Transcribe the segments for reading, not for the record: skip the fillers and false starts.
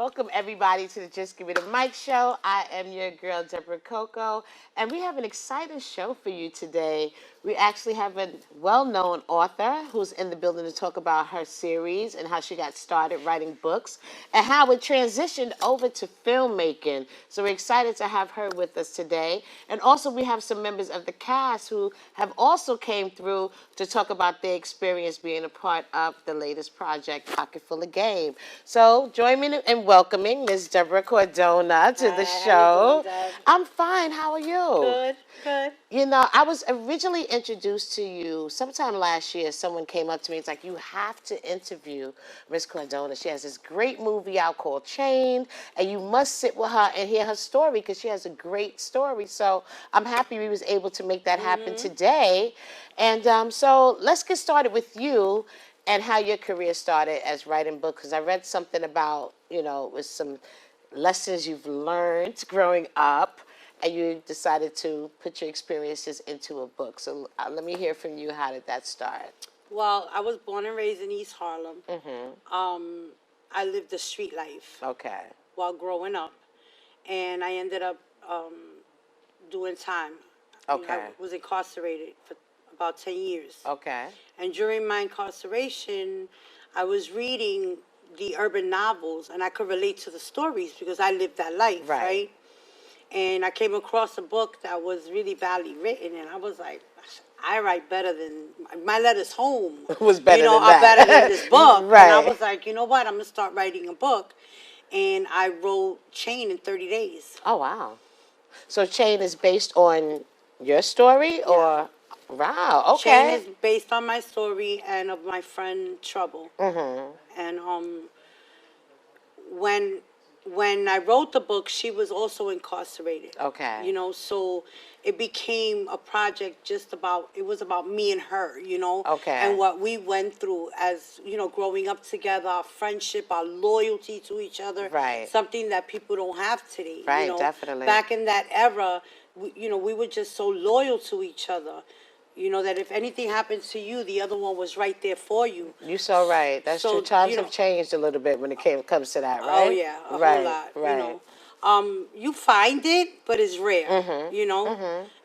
Welcome everybody to the Just Give Me the Mic show. I am your girl, Deborah Coco, and we have an exciting show for you today. We actually have a well-known author who's in the building to talk about her series and how she got started writing books and how it transitioned over to filmmaking. So we're excited to have her with us today. And also we have some members of the cast who have also came through to talk about their experience being a part of the latest project, Pocket Full of Game. So join me in welcoming Ms. Deborah Cardona to the show. How you doing, Deb? I'm fine. How are you? Good, good. You know, I was originally introduced to you sometime last year. Someone came up to me. It's like, you have to interview Ms. Cardona. She has this great movie out called Chained, and you must sit with her and hear her story because she has a great story. So I'm happy we was able to make that happen today. And so let's get started with you and how your career started as writing books. Because I read something about, you know, with some lessons you've learned growing up, and you decided to put your experiences into a book. So let me hear from you. How did that start? Well, I was born and raised in East Harlem. Mm-hmm. I lived the street life Okay. while growing up, and I ended up doing time. Okay. I was incarcerated for about 10 years. Okay. And during my incarceration, I was reading the urban novels, and I could relate to the stories because I lived that life, right? And I came across a book that was really badly written, and I was like, I write better than my letters home. Was better than are that. better than this book. Right. And I was like, you know what? I'm gonna start writing a book, and I wrote Chain in 30 days. Oh wow! So Chain is based on your story, or wow? Okay. Chain is based on my story and of my friend Trouble. Mm-hmm. And when I wrote the book, she was also incarcerated. Okay. You know, so it became a project just about, it was about me and her, you know. Okay. And what we went through as, you know, growing up together, our friendship, our loyalty to each other. Right. Something that people don't have today. Right, you know? definitely. Back in that era, we were just so loyal to each other. You know, that if anything happened to you, the other one was right there for you. You're so right. That's So, true. Times you know, have changed a little bit when it comes to that, right? Oh, yeah, a right, whole lot, right. you know. You find it, but it's rare, you know.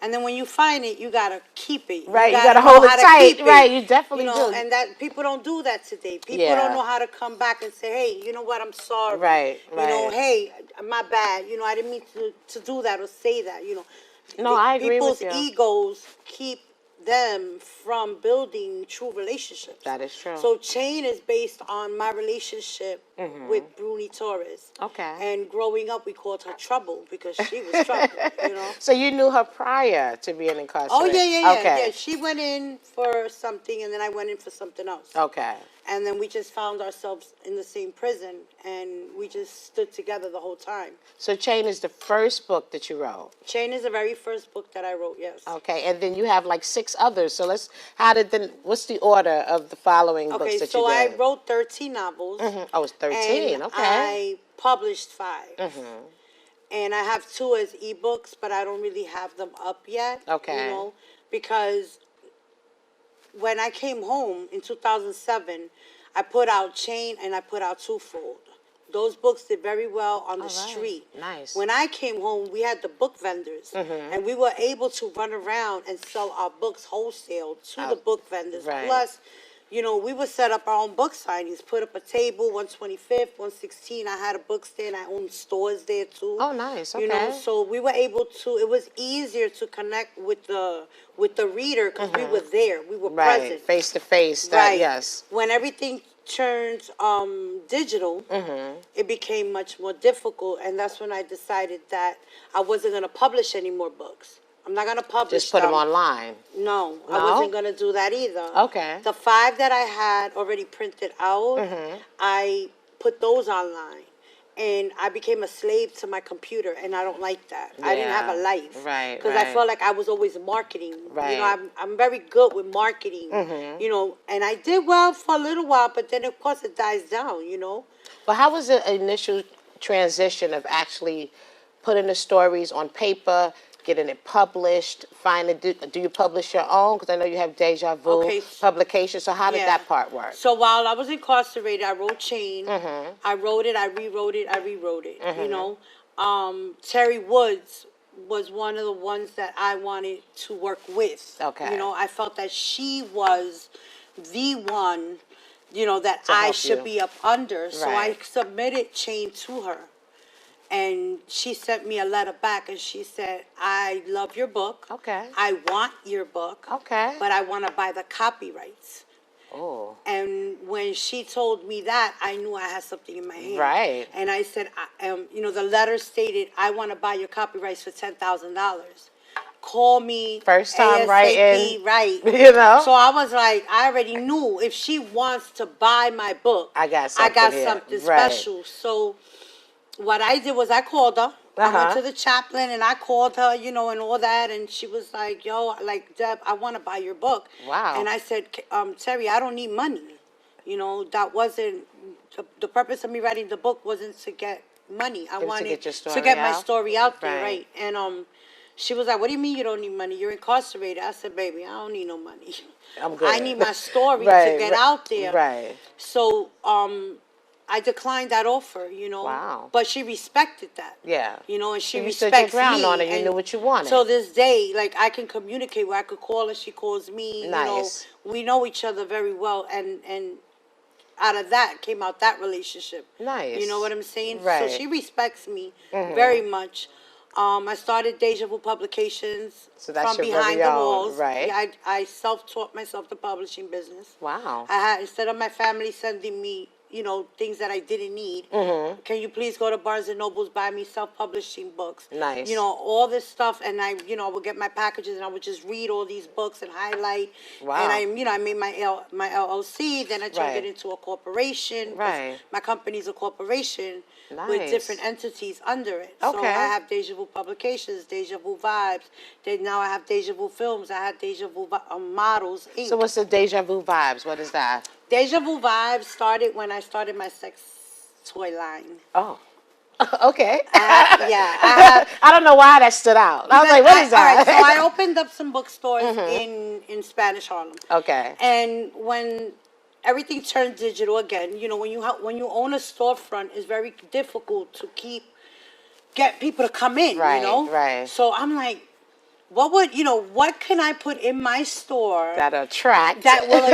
And then when you find it, you got to keep it. Right, you you gotta know hold it how to tight. keep Right, you definitely you know, do. And that people don't do that today. People Yeah. don't know how to come back and say, hey, you know what, I'm sorry. Right, You know, right. hey, my bad. You know, I didn't mean to do that or say that, you know. No, I agree with you. People's egos keep them from building true relationships. That is true. So Chain is based on my relationship with Bruni Torres. Okay. And growing up, we called her Trouble because she was trouble, you know. So you knew her prior to being incarcerated? Oh, yeah. Okay. Yeah, she went in for something, and then I went in for something else. Okay. And then we just found ourselves in the same prison, and we just stood together the whole time. So Chain is the first book that you wrote? Chain is the very first book that I wrote, yes. Okay, and then you have like 6 others. So what's the order of the following books that you did? Okay, so I wrote 13 novels. Oh, it's 13, and okay. I published 5. And I have 2 as ebooks, but I don't really have them up yet. Okay. You know, because when I came home in 2007, I put out Chain and I put out Twofold. Those books did very well on the street. Nice. When I came home, we had the book vendors, and we were able to run around and sell our books wholesale to the book vendors. Right. Plus, you know, we would set up our own book signings, put up a table, 125th, 116. I had a book stand. I owned stores there, too. Oh, nice. Okay. You know, so we were able to, it was easier to connect with the reader because we were there. We were present. Face to face. Right. Yes. When everything turns digital, it became much more difficult. And that's when I decided that I wasn't going to publish any more books. I'm not going to publish Just put them online. No, I wasn't going to do that either. Okay. The 5 that I had already printed out, I put those online. And I became a slave to my computer, and I don't like that. I didn't have a life. Right, Because I felt like I was always marketing. Right. You know, I'm very good with marketing, you know. And I did well for a little while, but then, of course, it dies down, you know. But how was the initial transition of actually putting the stories on paper getting it published, do you publish your own? Because I know you have Deja Vu publication. So how did that part work? So while I was incarcerated, I wrote Chain. I wrote it, I rewrote it, you know. Terry Woods was one of the ones that I wanted to work with. You know, I felt that she was the one, you know, that I should be up under. So I submitted Chain to her. And she sent me a letter back, and she said, I love your book. I want your book. But I want to buy the copyrights. Oh. And when she told me that, I knew I had something in my hand. And I said, you know, the letter stated, I want to buy your copyrights for $10,000. Call me. First time writing. You know? So I was like, I already knew if she wants to buy my book, I got something special. So what I did was I called her. I went to the chaplain and I called her, you know, and all that. And she was like, yo, like, Deb, I want to buy your book. Wow. And I said, Terry, I don't need money. You know, that wasn't, the purpose of me writing the book wasn't to get money. I wanted to get my story out there, right? And she was like, what do you mean you don't need money? You're incarcerated. I said, baby, I don't need no money. I'm good. I need my story to get out there. Right. So, I declined that offer, you know. Wow. But she respected that. Yeah. You know, and she you respects stood your ground me. On it. You knew what you wanted. So this day, like, I can communicate where I could call her, she calls me. Nice. You know, we know each other very well, and out of that came out that relationship. Nice. You know what I'm saying? Right. So she respects me very much. I started Deja Vu Publications from behind the walls. Right. Yeah, I self-taught myself the publishing business. Wow. I had, instead of my family sending me, you know, things that I didn't need. Can you please go to Barnes and Nobles, buy me self-publishing books? Nice. You know, all this stuff, and I, you know, I would get my packages and I would just read all these books and highlight. Wow. And I, you know, I made my LLC. Then I turned it into a corporation. Right. My company's a corporation with different entities under it. Okay. So I have Deja Vu Publications, Deja Vu Vibes. Now I have Deja Vu Films. I have Deja Vu Models, Inc. So what's the Deja Vu Vibes? What is that? Deja Vu Vibes started when I started my sex toy line. Oh. Okay. I don't know why that stood out. I was like, what is that? All right, so I opened up some bookstores in Spanish Harlem. Okay. And when everything turned digital again, you know, when you own a storefront, it's very difficult to get people to come in, you know? Right. So I'm like, what can I put in my store that will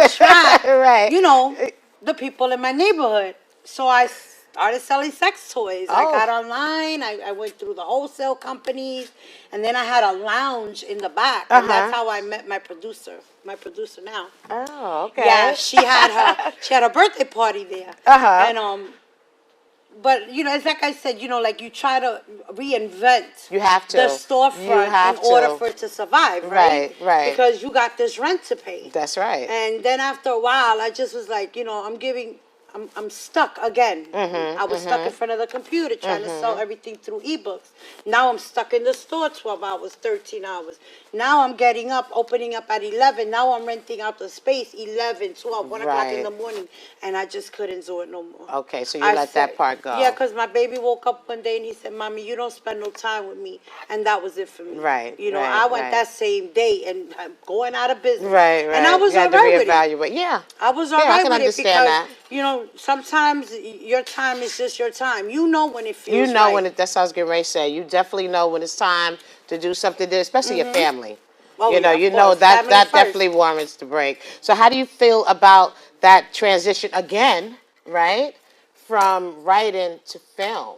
attract, you know, the people in my neighborhood? So I started selling sex toys. I got online. I went through the wholesale companies, and then I had a lounge in the back, and that's how I met my producer. My producer now. Oh, okay. Yeah, she had a birthday party there, and but, you know, it's like I said, you know, like you try to reinvent the storefront in order for it to survive, right? Right. Because you got this rent to pay. That's right. And then after a while, I just was like, you know, I'm stuck again. I was stuck in front of the computer trying to sell everything through ebooks. Now I'm stuck in the store 12 hours, 13 hours. Now I'm getting up, opening up at 11. Now I'm renting out the space 11, 12, 1 o'clock in the morning. And I just couldn't do it no more. Okay, so you let that part go. Yeah, because my baby woke up one day and he said, Mommy, you don't spend no time with me. And that was it for me. Right. You know, I went that same day and I'm going out of business. Right. And I was all right with it. Yeah. I was all right with it because, that. You know, sometimes your time is just your time. You know when it feels You know right. when that's what I was getting ready to say. You definitely know when it's time to do something, especially your family. Oh, you know that definitely warrants the break. So how do you feel about that transition again, right, from writing to film?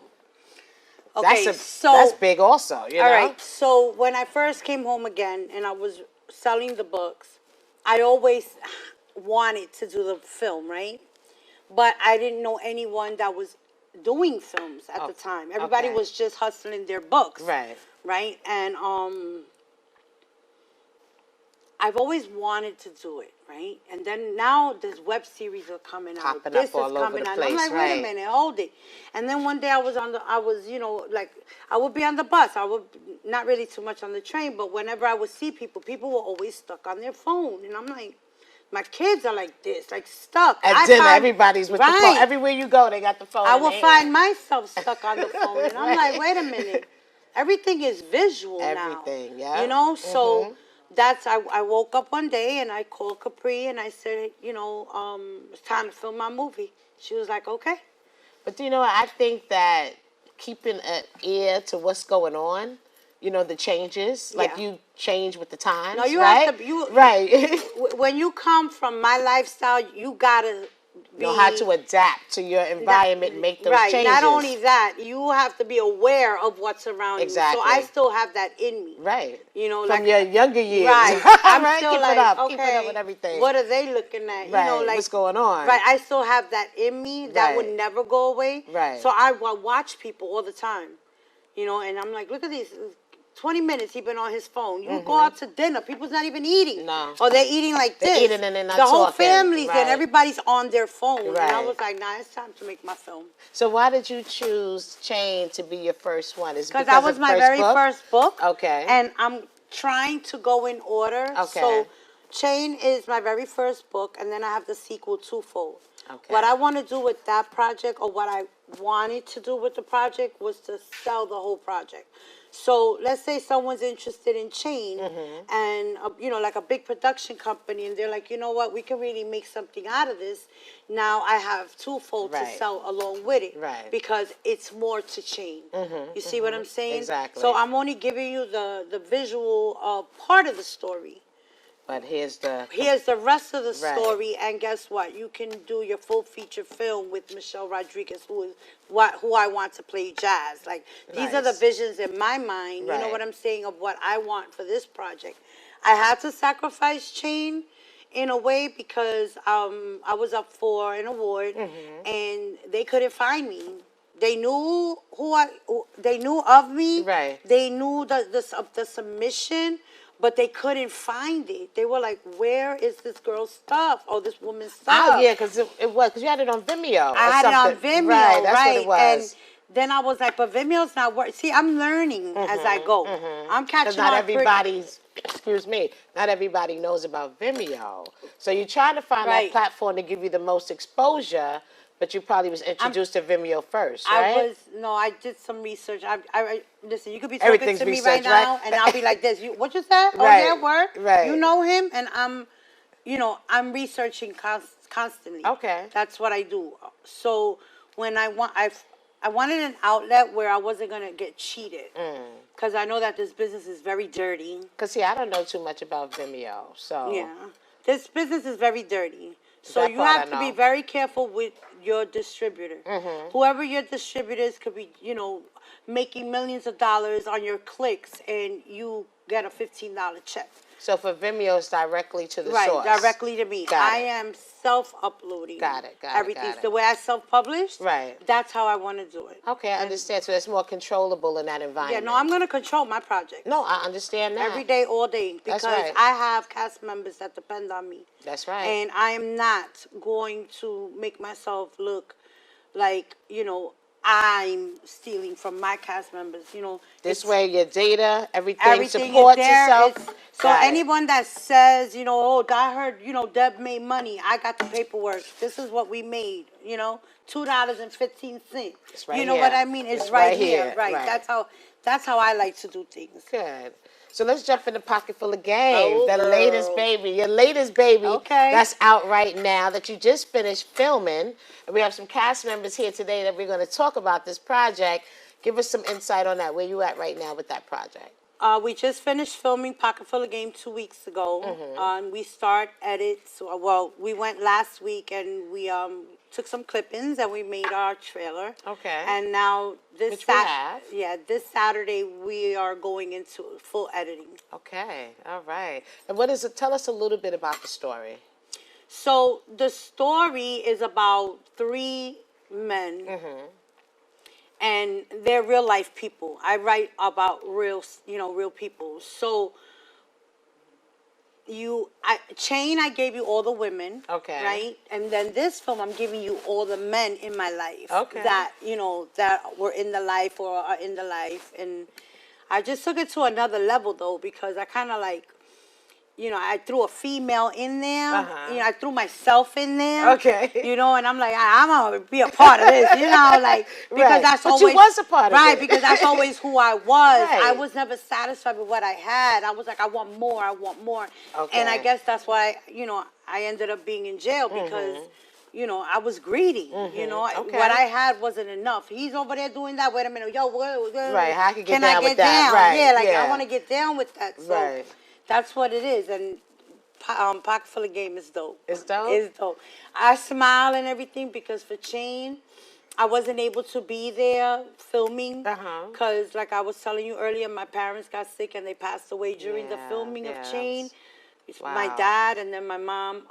Okay, that's big also, you know? All right, so when I first came home again and I was selling the books, I always wanted to do the film, right? But I didn't know anyone that was doing films at the time. Everybody was just hustling their books. Right? And I've always wanted to do it, right? And then now this web series are coming out. Popping up all over the place, I'm like, wait a minute, hold it. And then one day I was you know, like, I would be on the bus. I would, not really too much on the train, but whenever I would see people were always stuck on their phone. And I'm like, my kids are like this, like stuck. At dinner, everybody's with the phone. Everywhere you go, they got the phone. I will find myself stuck on the phone. And I'm like, wait a minute. everything is visual now. Everything, yeah. You know, so that's, I woke up one day and I called Capri and I said, you know, it's time to film my movie. She was like, okay. But you know, I think that keeping an ear to what's going on, you know, the changes, like Yeah. you change with the times, No, you right? have to, right. when you come from my lifestyle, you gotta be, know how to adapt to your environment and make those right. changes. Not only that, you have to be aware of what's around Exactly. you. So I still have that in me. Right. You know, from like your younger years. right. I'm right? still Keep like, it up. okay, Keep it up with everything. what are they looking at? Right. You know, like what's going on? Right. I still have that in me. That would Right. never go away. Right. So I watch people all the time. You know, and I'm like, look at these. 20 minutes he been on his phone. You go out to dinner, people's not even eating. No. Or they're eating like They're this. eating and they're not the whole talking. family's Right. there and everybody's on their phone. Right. And I was like, nah, it's time to make my film. So why did you choose Chain to be your first one? Is it Because that was of my first very book? first book. Okay. And I'm trying to go in order. Okay. So Chain is my very first book, and then I have the sequel, Twofold. Okay. What I want to do with that project, or what I wanted to do with the project, was to sell the whole project. So let's say someone's interested in Chain, and you know, like a big production company, and they're like, you know what, we can really make something out of this. Now I have Twofold to Right. sell along with it, Right. because it's more to Chain. You see what I'm saying? Exactly. So I'm only giving you the visual part of the story. But here's the rest of the Right. story, and guess what? You can do your full feature film with Michelle Rodriguez, who I want to play Jazz. Like, these are the Nice. visions in my mind. You know Right. what I'm saying, of what I want for this project. I had to sacrifice Chain in a way because I was up for an award, and they couldn't find me. They knew they knew of me. Right. They knew the submission, but they couldn't find it. They were like, where is this girl's stuff or this woman's stuff? Oh yeah, because it was because you had it on Vimeo. I or had it on something. Vimeo, Right, that's right? what it was. And then I was like, but Vimeo's not working. See, I'm learning as I go. I'm catching Because not on everybody's, excuse me, not everybody knows about Vimeo. So you try to find Right. that platform to give you the most exposure, but you probably was introduced to Vimeo first, right? I did some research. I listen, you could be talking Everything's to me research, right now, right? and I'll be like this. What you said? Oh, Right, yeah, word? right. You know him? And I'm researching constantly. Okay. That's what I do. So when I wanted an outlet where I wasn't going to get cheated. Because I know that this business is very dirty. Because, see, I don't know too much about Vimeo, so. Yeah. This business is very dirty. So That you part have I to be know. very careful with your distributor. Whoever your distributor is could be, making millions of dollars on your clicks, and you get a $15 check. So for Vimeo, it's directly to the Right, source. directly to me. Got I it. am self-uploading. Got it. Everything. The way I self-published, Right. that's how I want to do it. Okay, I understand. So it's more controllable in that environment. Yeah, no, I'm going to control my project. No, I understand that. Every day, all day. Because That's right. I have cast members that depend on me. That's right. And I am not going to make myself look like, I'm stealing from my cast members. This way, your data, everything everything supports is there. itself. So Got it. anyone that says, oh, I heard, Deb made money. I got the paperwork. This is what we made. $2.15. It's right You know here. what I mean? It's right here. Right. That's how I like to do things. Good. So let's jump in the pocket full of game. Oh, the girl. latest baby, your latest baby. Okay. That's out right now that you just finished filming. And we have some cast members here today that we're going to talk about this project. Give us some insight on that. Where you at right now with that project? We just finished filming Pocket Full of Game 2 weeks ago. We start edits. We went last week and we took some clippings and we made our trailer. Okay. And now Which we have. this Saturday we are going into full editing. Okay. All right. And what is it? Tell us a little bit about the story. So the story is about 3 men. And they're real life people. I write about real people. So Chain, I gave you all the women. Okay. Right? And then this film, I'm giving you all the men in my life. Okay. That, that were in the life or are in the life. And I just took it to another level, though, because I kind of like, you know, I threw a female in there. Uh-huh. You know, I threw myself in there. Okay. You know, and I'm like, I'm gonna be a part of this. You know, like because Right. that's But always you was a part of right. it. Because that's always who I was. Right. I was never satisfied with what I had. I was like, I want more. I want more. Okay. And I guess that's why, you know, I ended up being in jail because. You know, I was greedy. You know, Okay. what I had wasn't enough. He's over there doing that. Wait a minute, yo, right? How can can I get with that? down? Right. Yeah, like I want to get down with that. So Right. that's what it is. And Pocket Full of Game is dope. It's dope. It's dope. I smile and everything because for Chain, I wasn't able to be there filming because, like I was telling you earlier, my parents got sick and they passed away during the filming of Chain. Wow. My dad and then my mom.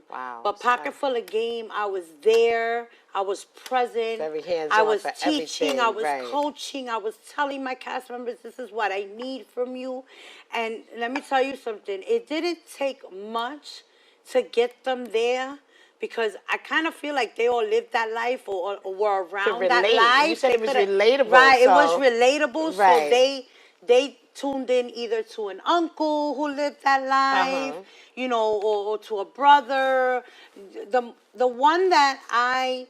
Wow. But Pocket Full of Game, I was there. I was present. Very hands-on I was for teaching. everything. I was right. coaching. I was telling my cast members, this is what I need from you. And let me tell you something. It didn't take much to get them there because I kind of feel like they all lived that life or were around that life. You said it was relatable. Right. So. It was relatable. Right. So they tuned in either to an uncle who lived that life, you know, or to a brother. The one that I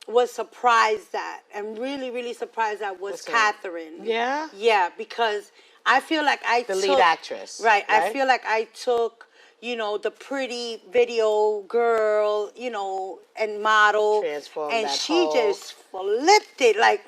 was surprised at and really, really surprised at was Catherine. Yeah? Yeah, because I feel like I took... The lead actress. Right. I feel like I took, you know, the pretty video girl, you know, and model. Transformed and that she whole... just flipped it like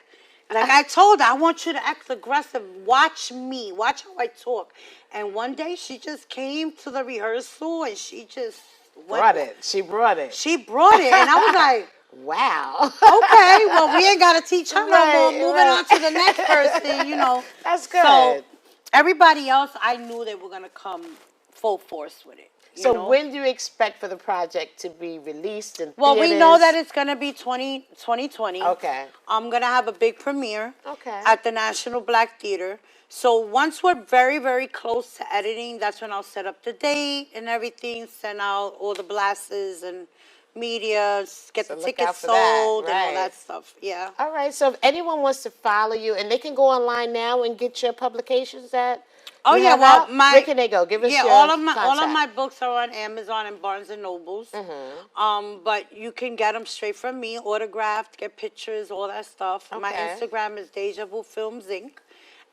I told her, I want you to act aggressive. Watch me. Watch how I talk. And one day she just came to the rehearsal and she just brought it. She brought it. She brought it. And I was like, wow. Okay, well, we ain't got to teach her no more. Moving on to the next person, you know. That's good. So everybody else, I knew they were going to come full force with it. So when do you expect for the project to be released in theaters? Well, we know that it's going to be 2020. Okay. I'm going to have a big premiere okay. at the National Black Theater. So once we're very, very close to editing, that's when I'll set up the date and everything, send out all the blasts and media, get the tickets sold and all that stuff. Yeah. All right. So if anyone wants to follow you, and they can go online now and get your publications at... Oh yeah, well, where can they go? Give us your all of contact. my books are on Amazon and Barnes and Nobles. But you can get them straight from me, autographed, get pictures, all that stuff. Okay. My Instagram is Deja Vu Films Inc.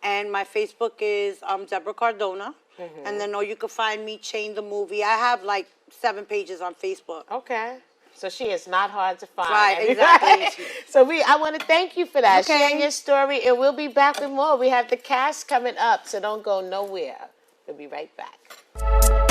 And my Facebook is Deborah Cardona. And then you can find me, Chain the Movie. I have like 7 pages on Facebook. Okay. So she is not hard to find. Right, exactly. So I want to thank you for that, sharing your story, and we'll be back with more. We have the cast coming up, so don't go nowhere. We'll be right back.